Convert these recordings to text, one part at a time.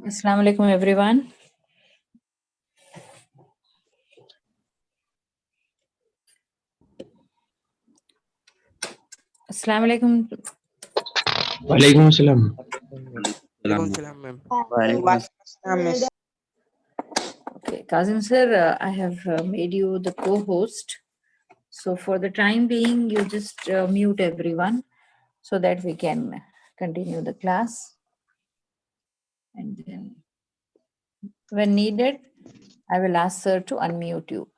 Assalamu alaikum, everyone. Assalamu alaikum. वालेकुम अस्सलाम। Okay, Kazim sir, I have made you the co-host. So for the time being, you just mute everyone so that we can continue the class. And then when needed, I will ask sir to unmute you.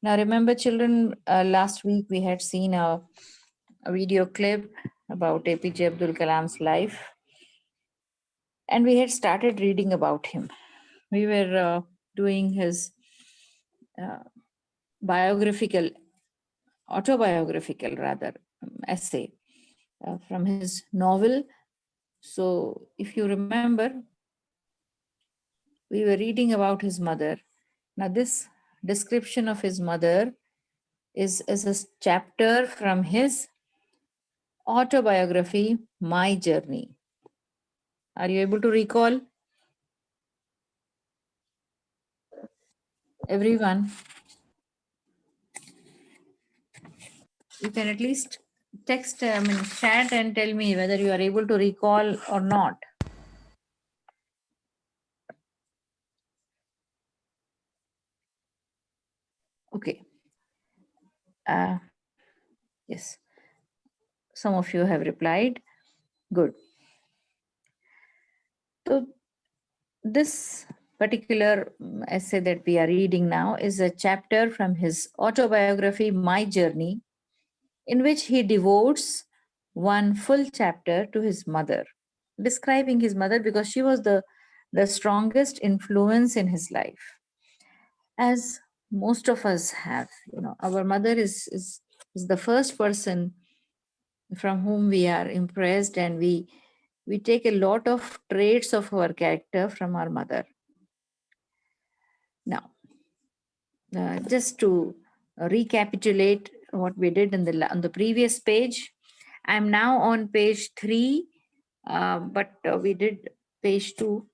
Now remember children, last week we had seen a video clip about APJ Abdul Kalam's life. And we had started reading about him. We were doing his autobiographical rather, essay from his novel. So if you remember, we were reading about his mother. Now this description of his mother is a chapter from his autobiography, My Journey. Are you able to recall? Everyone? You can at least text, chat and tell me whether you are able to recall or not. Okay. Yes. Some of you have replied. Good. So this particular essay that we are reading now is a chapter from his autobiography, My Journey, in which he devotes one full chapter to his mother, describing his mother because she was the strongest influence in his life. As most of us have, our mother is the first person from whom we are impressed, and we take a lot of traits of our character from our mother. Now, just to recapitulate what we did on the previous page, I'm now on page 3, but we did page 2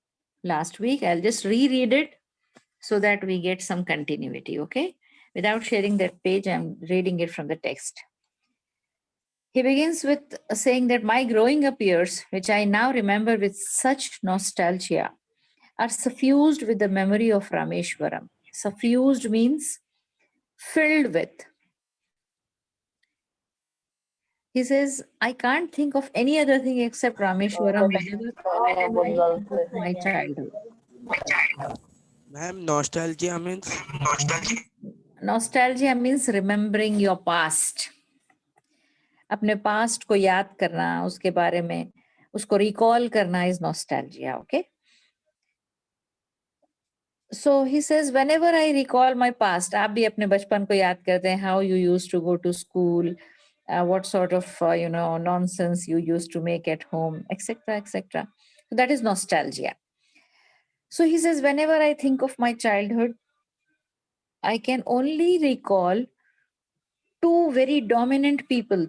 last week. I'll just reread it so that we get some continuity, okay? Without sharing that page, I'm reading it from the text. He begins with saying that my growing up years, which I now remember with such nostalgia, are suffused with the memory of Rameshwaram. Suffused means filled with. He says, I can't think of any other thing except Rameshwaram whenever I think of my childhood. Ma'am, nostalgia means? Nostalgia means remembering your past. अपने past को याद करना, उसके बारे में उसको recall करना is nostalgia, okay? So he says, whenever I recall my past, आप भी अपने बचपन को याद करते हैं, how you used to go to school, what sort of nonsense you used to make at home, etc., etc. So that is nostalgia. So he says, whenever I think of my childhood, I can only recall two very dominant people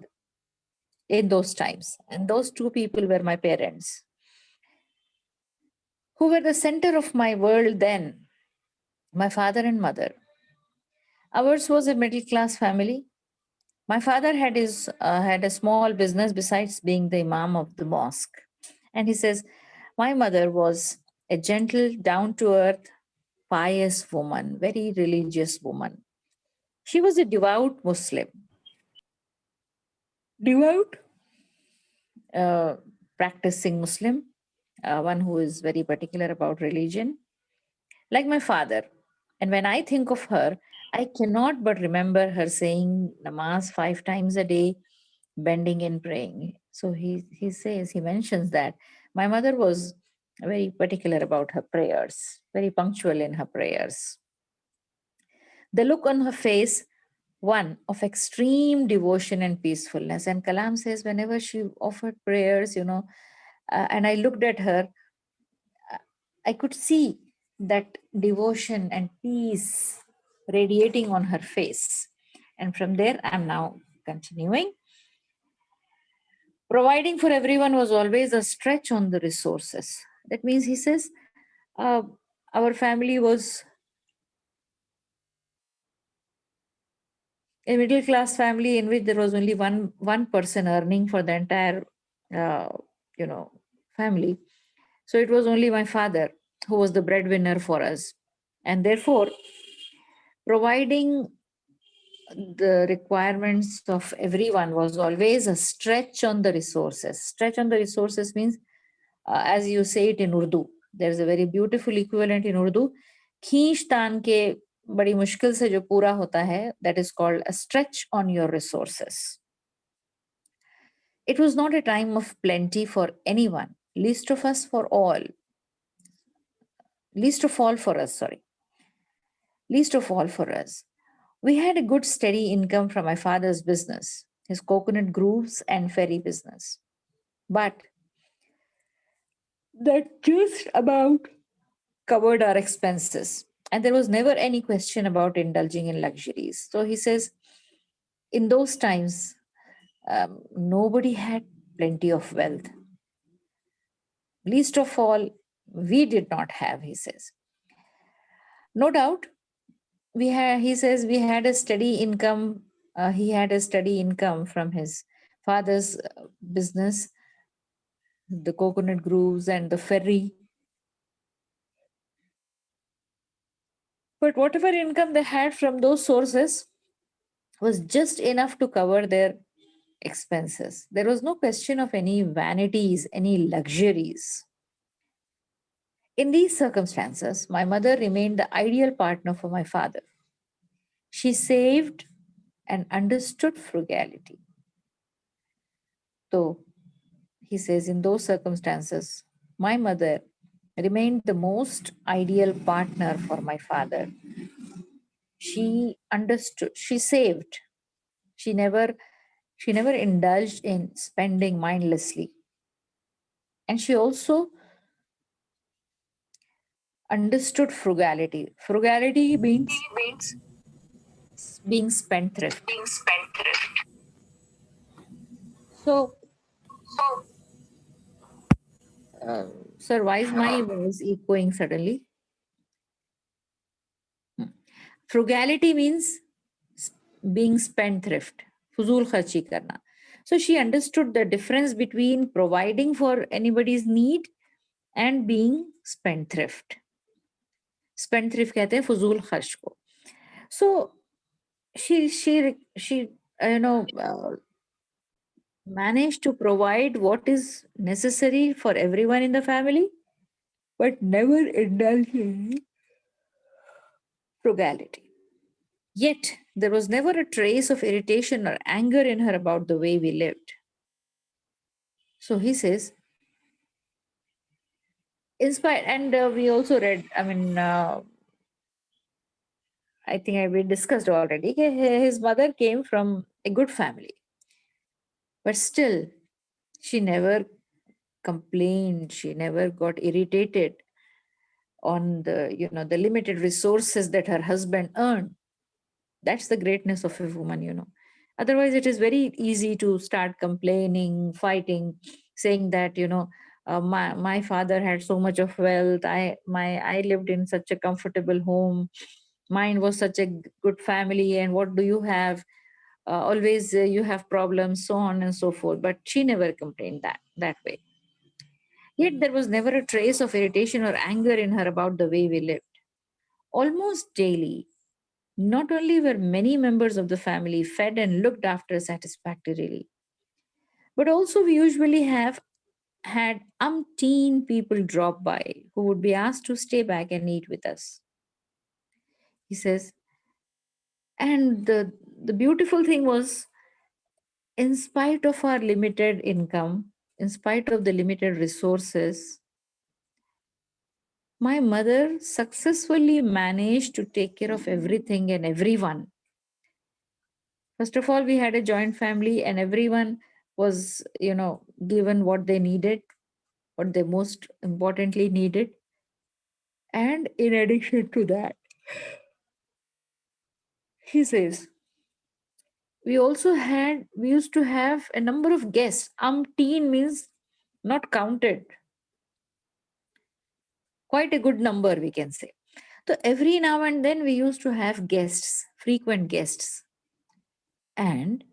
in those times, and those two people were my parents, who were the center of my world then, my father and mother. Ours was a middle class family. My father had a small business besides being the imam of the mosque. And he says, my mother was a gentle, down-to-earth, pious woman, very religious woman. She was a devout Muslim. Devout, practicing Muslim, one who is very particular about religion, like my father. And when I think of her, I cannot but remember her saying namaz 5 times a day, bending and praying. So he mentions that my mother was very particular about her prayers, very punctual in her prayers. The look on her face, one of extreme devotion and peacefulness. And Kalam says whenever she offered prayers, and I looked at her, I could see that devotion and peace radiating on her face. And from there, I'm now continuing. Providing for everyone was always a stretch on the resources. That means, he says, Our family was a middle class family in which there was only one person earning for the entire uh, family. So it was only my father who was the breadwinner for us, and therefore providing the requirements of everyone was always a stretch on the resources. Stretch on the resources means, as you say it in Urdu, there's a very beautiful equivalent in Urdu, खींच तान के बड़ी मुश्किल से जो पूरा होता है, that is called a stretch on your resources. It was not a time of plenty for anyone, least of all for us, sorry. Least of all for us. We had a good steady income from my father's business, his coconut groves and ferry business. But that just about covered our expenses. And there was never any question about indulging in luxuries. So he says, in those times, nobody had plenty of wealth. Least of all, we did not have, he says. No doubt, he says we had a steady income. He had a steady income from his father's business, the coconut groves and the ferry. But whatever income they had from those sources was just enough to cover their expenses. There was no question of any vanities, any luxuries. In these circumstances, my mother remained the ideal partner for my father. She saved and understood frugality. So, he says, in those circumstances, my mother remained the most ideal partner for my father. She understood, she saved. She never indulged in spending mindlessly. And she also understood frugality. Frugality means Means being spendthrift. being spendthrift. So, So, sir, why is my voice echoing suddenly? Frugality means being spendthrift, fuzul kharchi karna. So she understood the difference between providing for anybody's need and being spendthrift. Spendthrift कहते हैं फजूल खर्च को. So she managed to provide what is necessary for everyone in the family, but never indulged in frugality. Yet there was never a trace of irritation or anger in her about the way we lived. So he says, inspired, and we also read, I think we discussed already, his mother came from a good family, but still, she never complained, she never got irritated on the limited resources that her husband earned. That's the greatness of a woman. Otherwise, it is very easy to start complaining, fighting, saying that my father had so much of wealth. I lived in such a comfortable home. Mine was such a good family, and what do you have? Always you have problems, so on and so forth. But she never complained that way. Yet there was never a trace of irritation or anger in her about the way we lived. Almost daily, not only were many members of the family fed and looked after satisfactorily, but also we usually have had umpteen people drop by who would be asked to stay back and eat with us. He says, and the beautiful thing was, in spite of our limited income, in spite of the limited resources, my mother successfully managed to take care of everything and everyone. First of all, we had a joint family, and everyone was, given what they needed, what they most importantly needed. And in addition to that, he says, we used to have a number of guests. Umpteen means not counted. quite a good number, we can say. So every now and then we used to have guests, frequent guests. And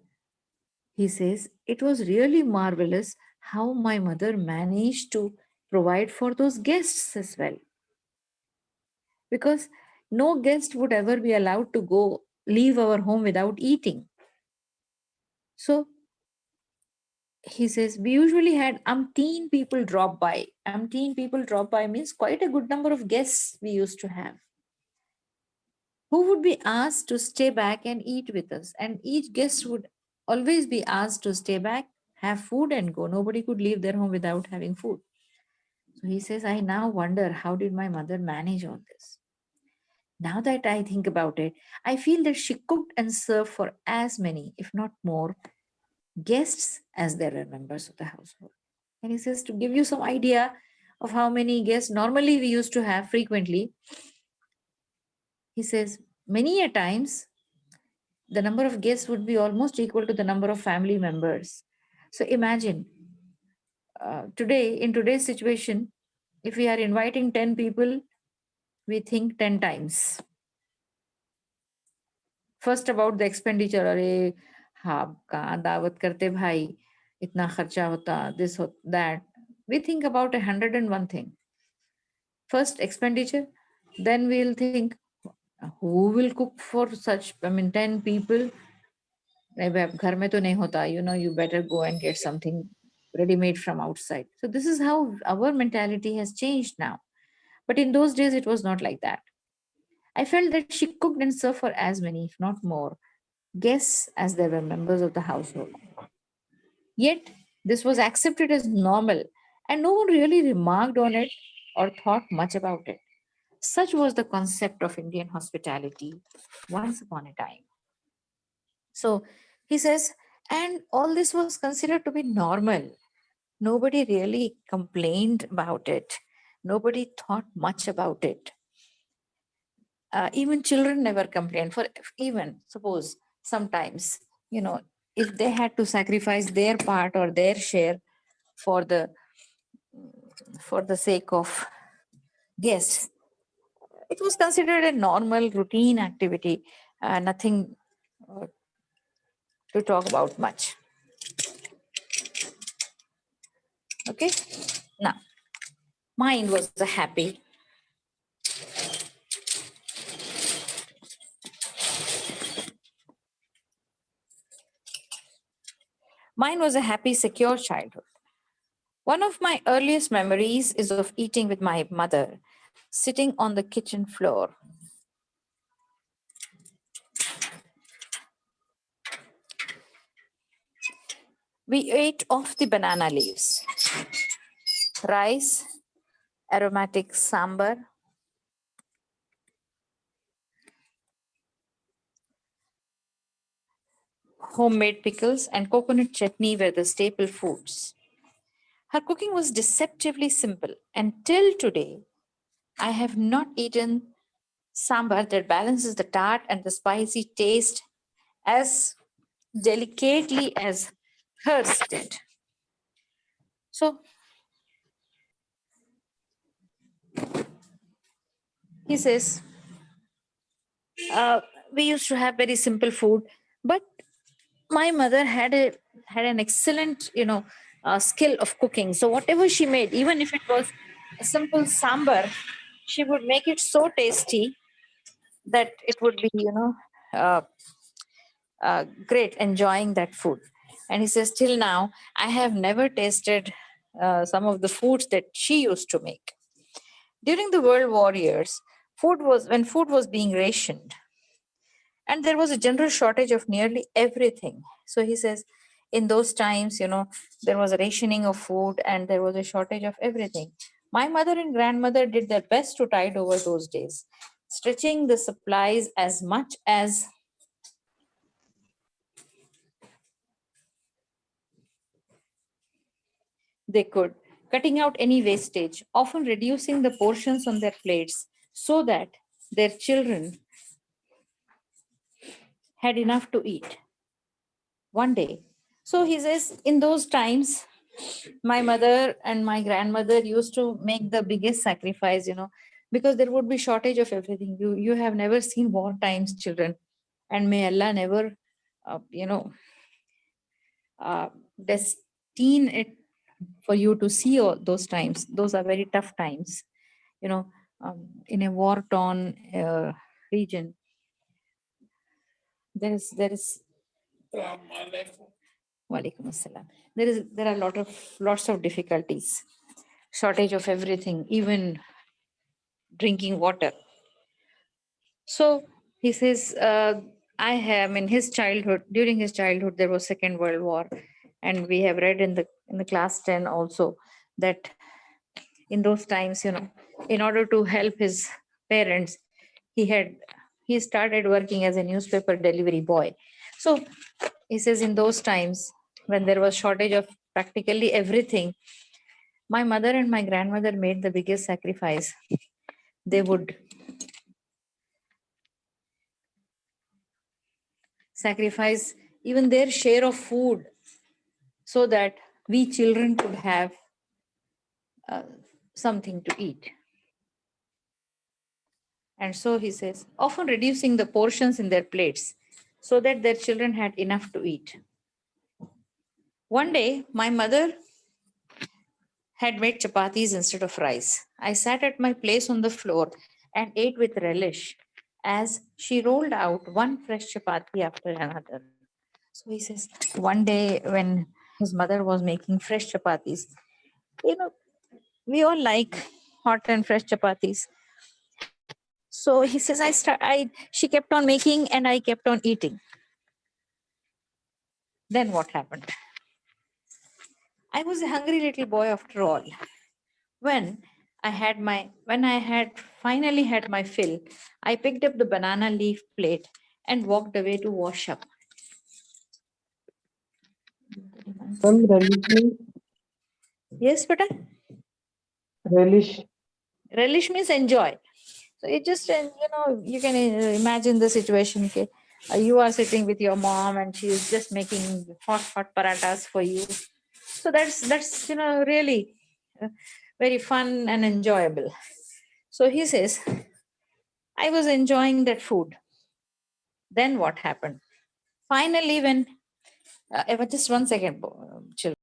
he says, it was really marvelous how my mother managed to provide for those guests as well. Because no guest would ever be allowed to leave our home without eating. So he says, we usually had umpteen people drop by. Umpteen people drop by means quite a good number of guests we used to have, who would be asked to stay back and eat with us. And each guest would always be asked to stay back, have food, and go. Nobody could leave their home without having food. So he says, I now wonder, how did my mother manage all this? Now that I think about it, I feel that she cooked and served for as many, if not more, guests as there are members of the household. And he says, to give you some idea of how many guests normally we used to have frequently, he says, many a times the number of guests would be almost equal to the number of family members. So imagine in today's situation, if we are inviting 10 people, we think 10 times. First about the expenditure, अरे हाँ कहाँ दावत करते भाई, इतना खर्चा होता, this that. We think about 101 thing. First expenditure, then we'll think who will cook for such, 10 people. घर में तो नहीं होता, you better go and get something ready-made from outside. So this is how our mentality has changed now. But in those days, it was not like that. I felt that she cooked and served for as many, if not more, guests as there were members of the household. Yet, this was accepted as normal, and no one really remarked on it or thought much about it. Such was the concept of Indian hospitality once upon a time. So he says, and all this was considered to be normal. Nobody really complained about it. Nobody thought much about it. Even children never complained. For even suppose sometimes, if they had to sacrifice their part or their share for the sake of guests, it was considered a normal routine activity, nothing to talk about much. Okay, now mine was a happy. Mine was a happy, secure childhood. One of my earliest memories is of eating with my mother, sitting on the kitchen floor. We ate off the banana leaves, rice, aromatic sambar, homemade pickles, and coconut chutney were the staple foods. Her cooking was deceptively simple, and till today, I have not eaten sambar that balances the tart and the spicy taste as delicately as hers did. So he says, we used to have very simple food, but my mother had an excellent, skill of cooking. So whatever she made, even if it was a simple sambar, she would make it so tasty that it would be, uh, great enjoying that food. And he says, till now, I have never tasted some of the foods that she used to make. During the World War years, when food was being rationed, and there was a general shortage of nearly everything. So he says, in those times, there was a rationing of food and there was a shortage of everything. My mother and grandmother did their best to tide over those days, stretching the supplies as much as they could, cutting out any wastage, often reducing the portions on their plates so that their children had enough to eat. One day, so he says, in those times, My mother and my grandmother used to make the biggest sacrifice, because there would be shortage of everything. You have never seen war times, children, and may Allah never, uh, you know, destine it for you to see all those times. Those are very tough times, in a war-torn region. There is Walaikum assalam. There are lots of difficulties, shortage of everything, even drinking water. So he says, I have in his childhood, during his childhood, there was Second World War, and we have read in the class 10 also that in those times, in order to help his parents, he started working as a newspaper delivery boy. So he says in those times when there was shortage of practically everything, my mother and my grandmother made the biggest sacrifice. They would sacrifice even their share of food so that we children could have uh, something to eat. And so he says, often reducing the portions in their plates so that their children had enough to eat. One day, my mother had made chapatis instead of rice. I sat at my place on the floor and ate with relish as she rolled out one fresh chapati after another. So he says, one day when his mother was making fresh chapatis, you know, we all like hot and fresh chapatis. So he says, she kept on making and I kept on eating. Then what happened? I was a hungry little boy after all. When when I had finally had my fill, I picked up the banana leaf plate and walked away to wash up. Some relish means Yes, beta. relish. Relish means enjoy. So it just, you can imagine the situation. Okay, you are sitting with your mom and she is just making hot paratas for you. So that's really very fun and enjoyable. So he says, I was enjoying that food. Then what happened? Finally, when just 1 second, children.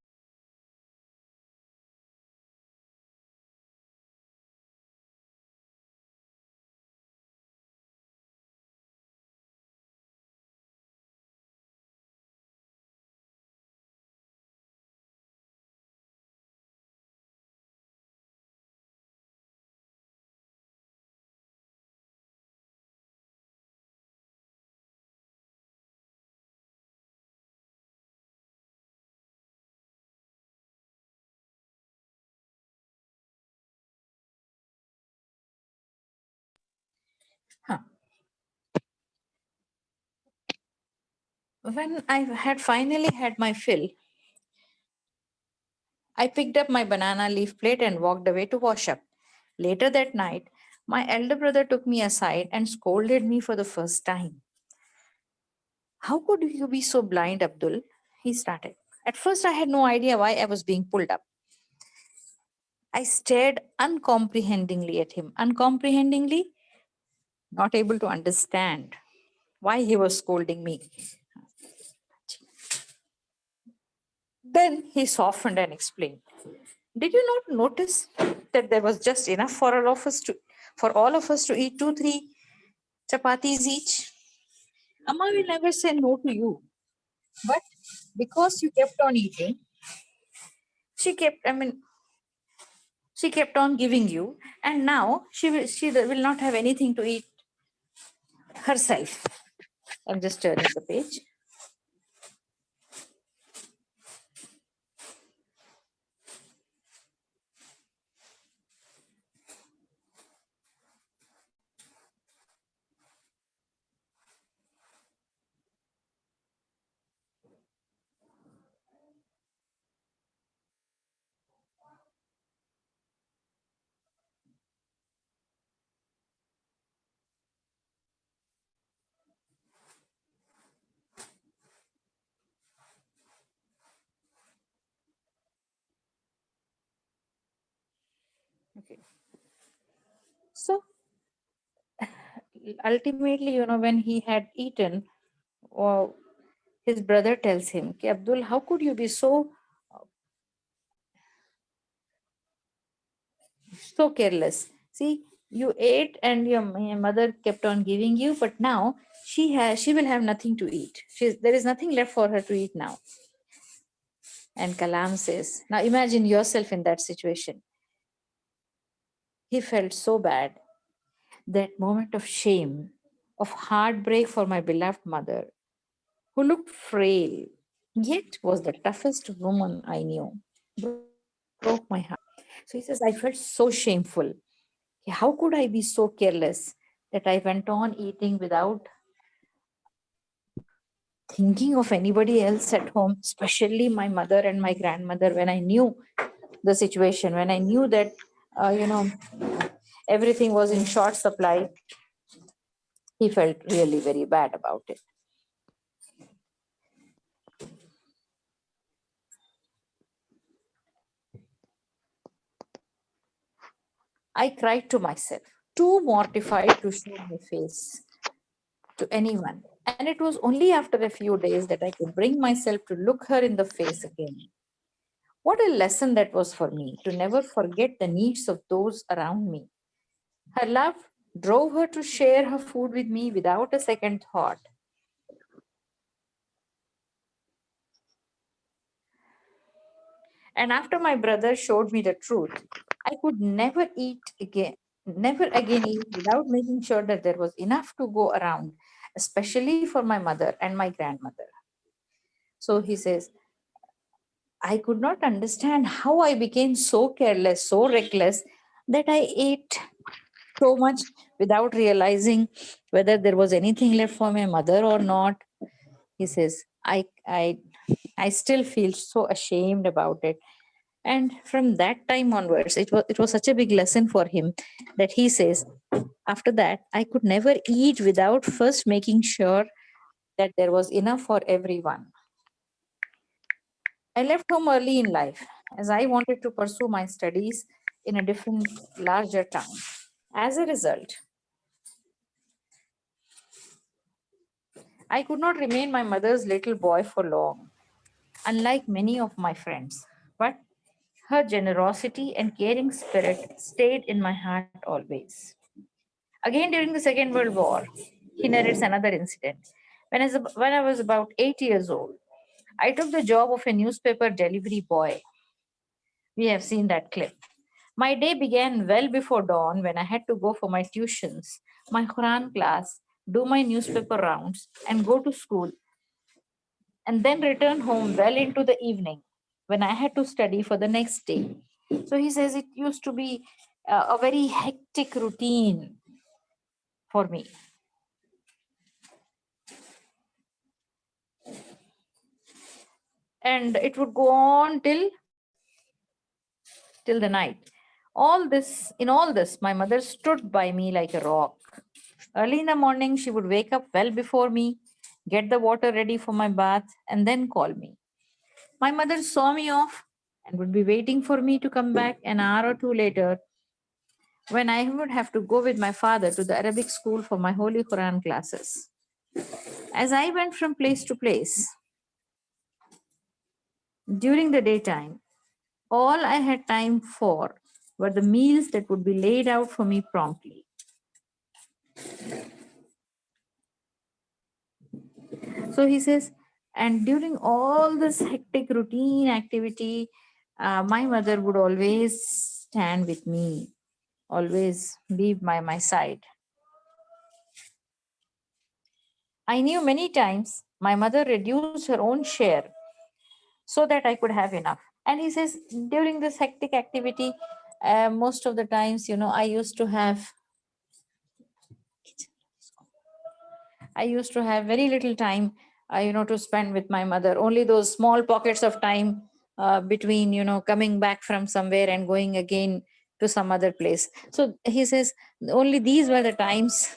Huh. When I had finally had my fill, I picked up my banana leaf plate and walked away to wash up. Later that night, my elder brother took me aside and scolded me for the first time. How could you be so blind, Abdul? He started. At first, I had no idea why I was being pulled up. I stared uncomprehendingly at him, uncomprehendingly, not able to understand why he was scolding me. Then he softened and explained. Did you not notice that there was just enough for all of us to eat 2, 3 chapatis each? Amma will never say no to you. But because you kept on eating, she kept, I mean, she kept on giving you, and now she will not have anything to eat herself. I'm just turning the page. Okay. So ultimately, when he had eaten, or his brother tells him, "Ki Abdul, how could you be so careless? See, you ate and your mother kept on giving you, but now she will have nothing to eat. There is nothing left for her to eat now." And Kalam says, now imagine yourself in that situation. He felt so bad. That moment of shame, of heartbreak for my beloved mother, who looked frail, yet was the toughest woman I knew, broke my heart. So he says, I felt so shameful. How could I be so careless that I went on eating without thinking of anybody else at home, especially my mother and my grandmother, when I knew the situation, when I knew that, everything was in short supply. He felt really very bad about it. I cried to myself, too mortified to show my face to anyone. And it was only after a few days that I could bring myself to look her in the face again. What a lesson that was for me, to never forget the needs of those around me. Her love drove her to share her food with me without a second thought. And after my brother showed me the truth, I could never again eat without making sure that there was enough to go around, especially for my mother and my grandmother. So he says, I could not understand how I became so careless, so reckless, that I ate so much without realizing whether there was anything left for my mother or not. He says, I still feel so ashamed about it. And from that time onwards, it was such a big lesson for him that he says, after that, I could never eat without first making sure that there was enough for everyone. I left home early in life as I wanted to pursue my studies in a different, larger town. As a result, I could not remain my mother's little boy for long, unlike many of my friends. But her generosity and caring spirit stayed in my heart always. Again, during the Second World War, he narrates another incident. When I was about 8 years old, I took the job of a newspaper delivery boy. We have seen that clip. My day began well before dawn when I had to go for my tuitions, my Quran class, do my newspaper rounds, and go to school, and then return home well into the evening when I had to study for the next day. So he says it used to be a very hectic routine for me. And it would go on till the night. In all this, my mother stood by me like a rock. Early in the morning, she would wake up well before me, get the water ready for my bath, and then call me. My mother saw me off and would be waiting for me to come back an hour or two later, when I would have to go with my father to the Arabic school for my Holy Quran classes. As I went from place to place during the daytime, all I had time for were the meals that would be laid out for me promptly. So he says, and during all this hectic routine activity, my mother would always stand with me, always be by my side. I knew many times my mother reduced her own share so that I could have enough. And he says, during this hectic activity, most of the times, I used to have very little time, to spend with my mother. Only those small pockets of time between, coming back from somewhere and going again to some other place. So he says, only these were the times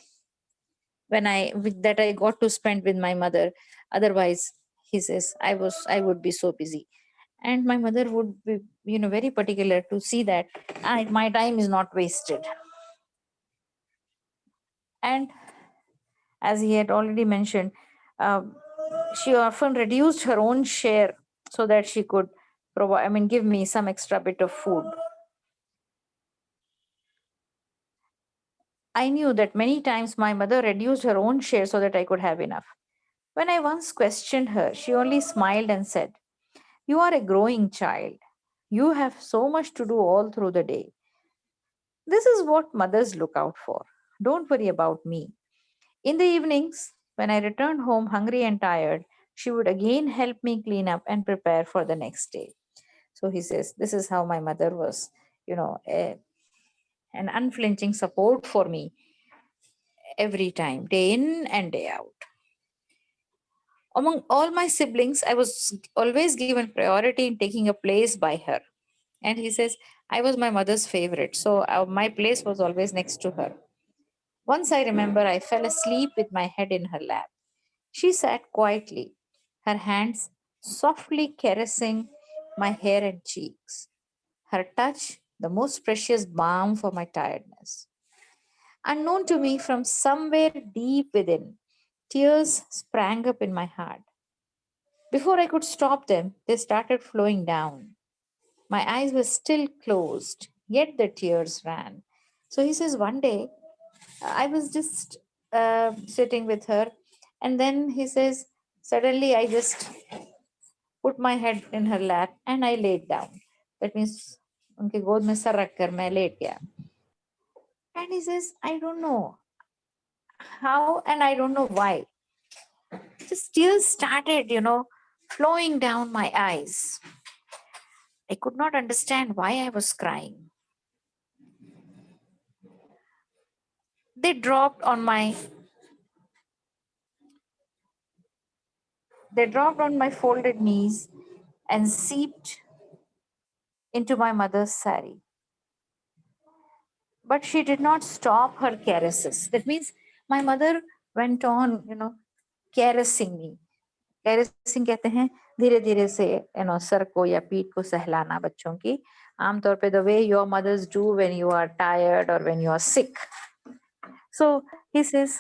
that I got to spend with my mother. Otherwise, he says, I would be so busy. And my mother would be, very particular to see that my time is not wasted. And as he had already mentioned, she often reduced her own share so that she could give me some extra bit of food. I knew that many times my mother reduced her own share so that I could have enough. When I once questioned her, she only smiled and said, "You are a growing child. You have so much to do all through the day. This is what mothers look out for. Don't worry about me." In the evenings, when I returned home hungry and tired, she would again help me clean up and prepare for the next day. So he says, this is how my mother was, an unflinching support for me every time, day in and day out. Among all my siblings, I was always given priority in taking a place by her. And he says, I was my mother's favorite, so my place was always next to her. Once I remember I fell asleep with my head in her lap. She sat quietly, her hands softly caressing my hair and cheeks. Her touch, the most precious balm for my tiredness. Unknown to me, from somewhere deep within, tears sprang up in my heart. Before I could stop them, they started flowing down. My eyes were still closed, yet the tears ran. So he says, one day I was just sitting with her, and then he says, suddenly I just put my head in her lap and I laid down. That means, उनके गोद में sir रखकर मैं late गया. And he says, I don't know how and I don't know why. Just tears started, flowing down my eyes. I could not understand why I was crying. They dropped on my folded knees and seeped into my mother's sari. But she did not stop her caresses. That means my mother went on, caressing me. Caressing कहते हैं धीरे धीरे से sir को या पीठ को सहलाना बच्चों की. आमतौर पे the way your mothers do when you are tired or when you are sick. So he says,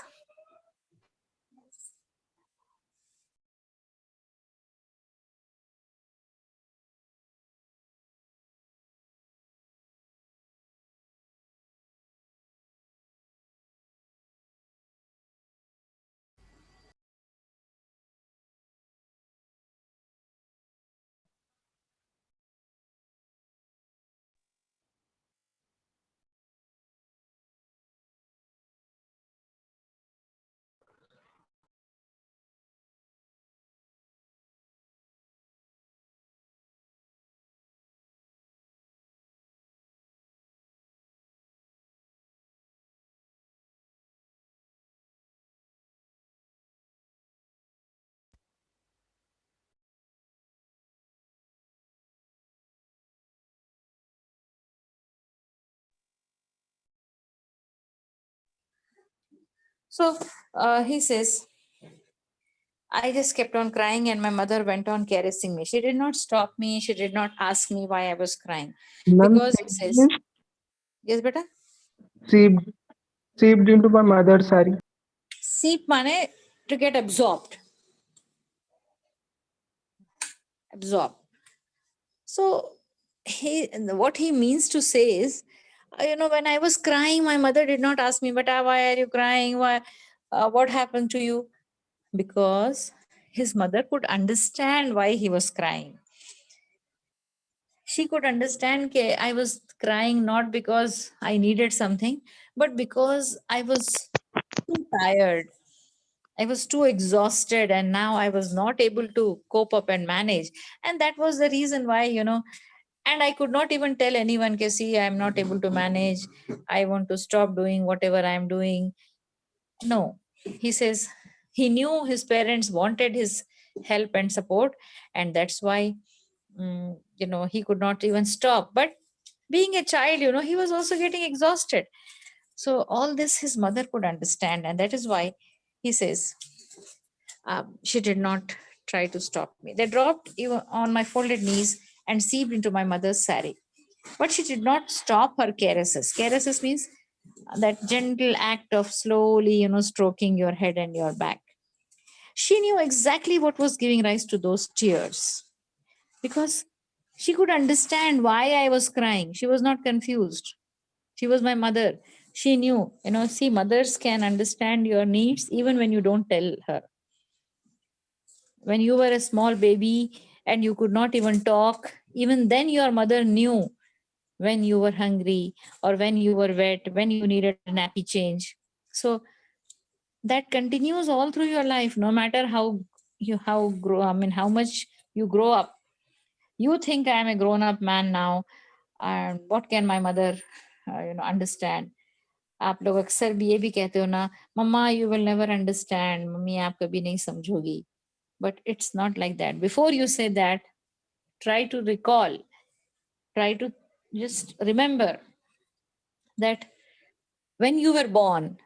he says, I just kept on crying and my mother went on caressing me. She did not stop me. She did not ask me why I was crying. Ma'am, Because he says, yes, beta? seeped into my mother's sari. Seep mane to get absorbed. Absorb. So what he means to say is, when I was crying, my mother did not ask me, but why are you crying? Why? What happened to you? Because his mother could understand why he was crying. She could understand that I was crying not because I needed something, but because I was too tired. I was too exhausted, and now I was not able to cope up and manage. And that was the reason why, and I could not even tell anyone, see, I'm not able to manage. I want to stop doing whatever I'm doing. No, he says he knew his parents wanted his help and support, and that's why he could not even stop. But being a child, he was also getting exhausted. So all this his mother could understand, and that is why he says she did not try to stop me. They dropped even on my folded knees and seeped into my mother's sari. But she did not stop her caresses. Caresses means that gentle act of slowly, stroking your head and your back. She knew exactly what was giving rise to those tears because she could understand why I was crying. She was not confused. She was my mother. She knew, see, mothers can understand your needs even when you don't tell her. When you were a small baby and you could not even talk, even then your mother knew when you were hungry or when you were wet, when you needed a nappy change. So that continues all through your life, no matter how much you grow up. You think I am a grown up man now, and what can my mother understand? आप लोग अक्सर भी ये भी कहते हो ना, mamma you will never understand, मम्मी आप कभी नहीं समझोगी. But it's not like that. Before you say that, try to recall, try to just remember that when you were born,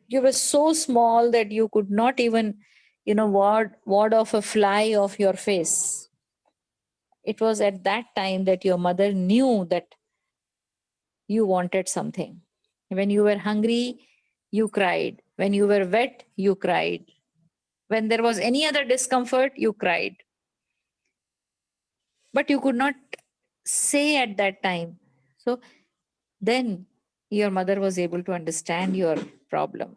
you were so small that you could not even, ward off a fly off your face. It was at that time that your mother knew that you wanted something. When you were hungry, you cried. When you were wet, you cried. When there was any other discomfort, you cried. But you could not say at that time. So then your mother was able to understand your problem.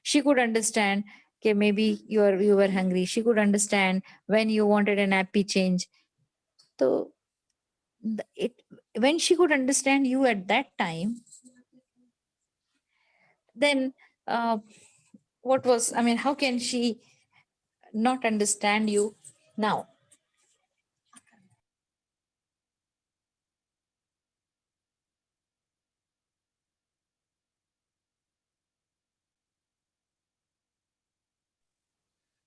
She could understand, okay, maybe you were hungry. She could understand when you wanted a nappy change. So when she could understand you at that time, then how can she not understand you now?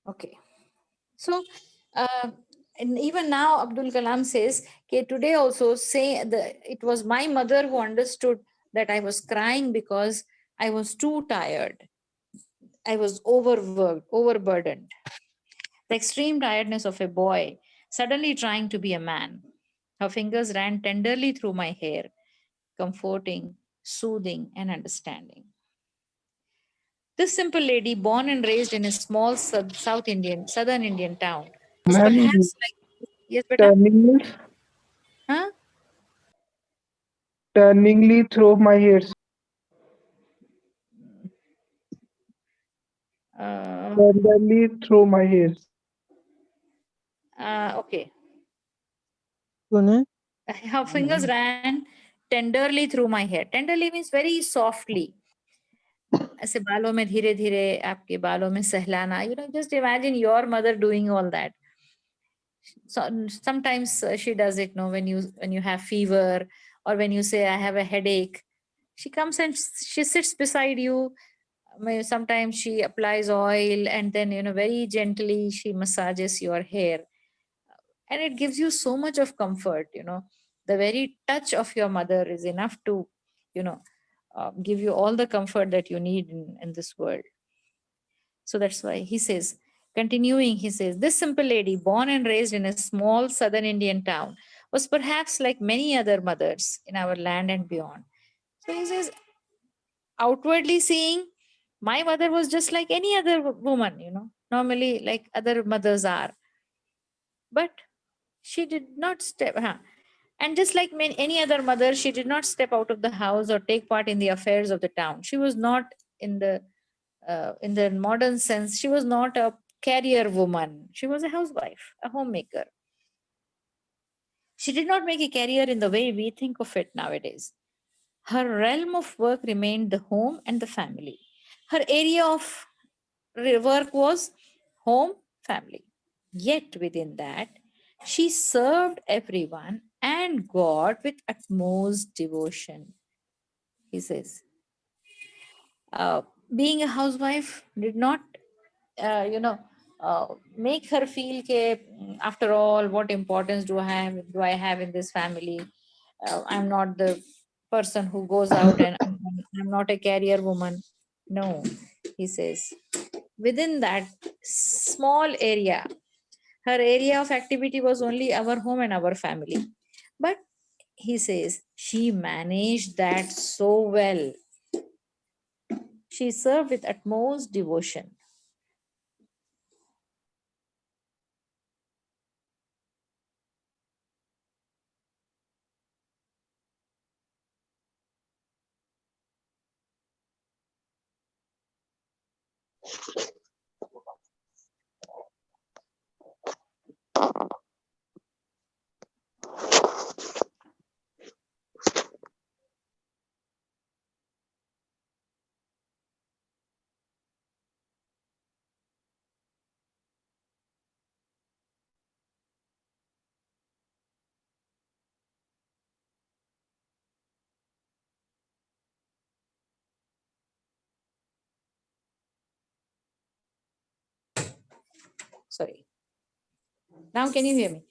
Okay. So, and even now, Abdul Kalam says, okay, today also it was my mother who understood that I was crying because I was too tired. I was overworked, overburdened. The extreme tiredness of a boy suddenly trying to be a man. Her fingers ran tenderly through my hair, comforting, soothing, and understanding. This simple lady, born and raised in a small southern Indian town, was Ma'am, perhaps like, yes, beta? turningly, Huh? turningly through my hairs. Uh, Tenderly through my hairs. okay. सुने Her fingers ran tenderly through my hair. Tenderly means very softly. ऐसे बालों में धीरे धीरे आपके बालों में सहलाना. Just imagine your mother doing all that. So sometimes she does it, no, when you have fever or when you say I have a headache, she comes and she sits beside you. Sometimes she applies oil and then very gently she massages your hair, and it gives you so much of comfort. The very touch of your mother is enough to give you all the comfort that you need in this world. So that's why he says, continuing, he says, this simple lady, born and raised in a small southern Indian town, was perhaps like many other mothers in our land and beyond. So he says, outwardly seeing, my mother was just like any other woman, normally like other mothers are. But she did not step, and just like any other mother, she did not step out of the house or take part in the affairs of the town. She was not in the modern sense, she was not a career woman. She was a housewife, a homemaker. She did not make a career in the way we think of it nowadays. Her realm of work remained the home and the family. Her area of work was home, family. Yet within that, she served everyone and God with utmost devotion. He says, being a housewife did not, make her feel that after all, what importance do I have in this family? I'm not the person who goes out and I'm not a career woman. No, he says, within that small area, her area of activity was only our home and our family. But he says she managed that so well. She served with utmost devotion. Sorry. Now, can you hear me?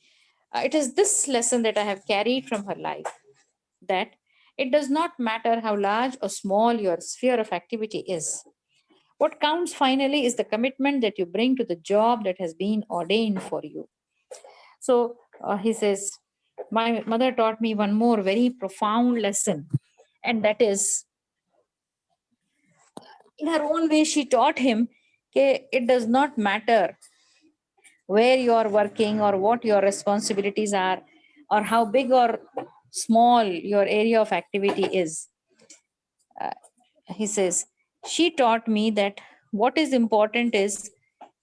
It is this lesson that I have carried from her life, that it does not matter how large or small your sphere of activity is. What counts finally is the commitment that you bring to the job that has been ordained for you. So he says, my mother taught me one more very profound lesson, and that is, in her own way, she taught him that it does not matter where you are working or what your responsibilities are or how big or small your area of activity is. He says, she taught me that what is important is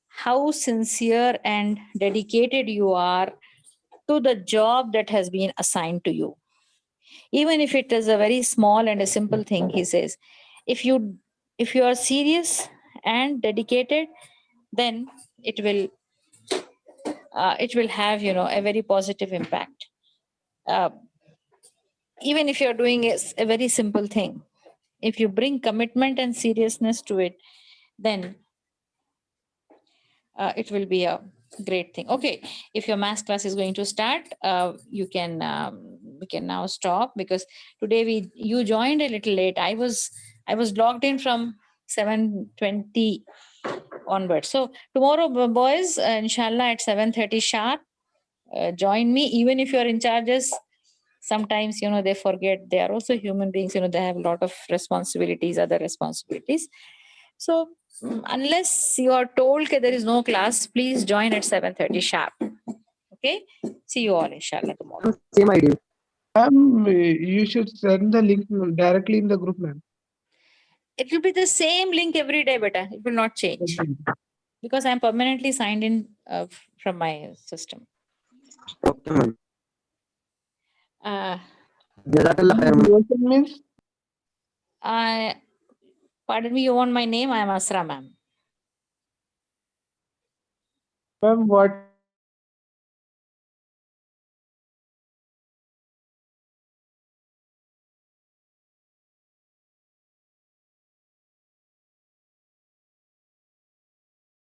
how sincere and dedicated you are to the job that has been assigned to you. Even if it is a very small and a simple thing, he says, if you are serious and dedicated, then it will have a very positive impact. Uh, Even if you're doing a very simple thing, if you bring commitment and seriousness to it, then it will be a great thing. Okay, if your math class is going to start, we can now stop, because today you joined a little late. I was logged in from 7:20 onwards. So tomorrow, boys, inshallah at 7:30 sharp, join me. Even if you're in charges, sometimes they forget. They are also human beings. They have a lot of responsibilities, other responsibilities. So unless you are told that there is no class, please join at 7:30 sharp. Okay, see you all inshallah tomorrow. Same idea. Ma'am, you should send the link directly in the group, ma'am. It will be the same link every day, beta. It will not change, because I'm permanently signed in from my system. Okay, ma'am. Uh, Jazakallah khair, ma'am. Devotion means, Pardon me, you want my name? I am Asra, ma'am. ma'am, what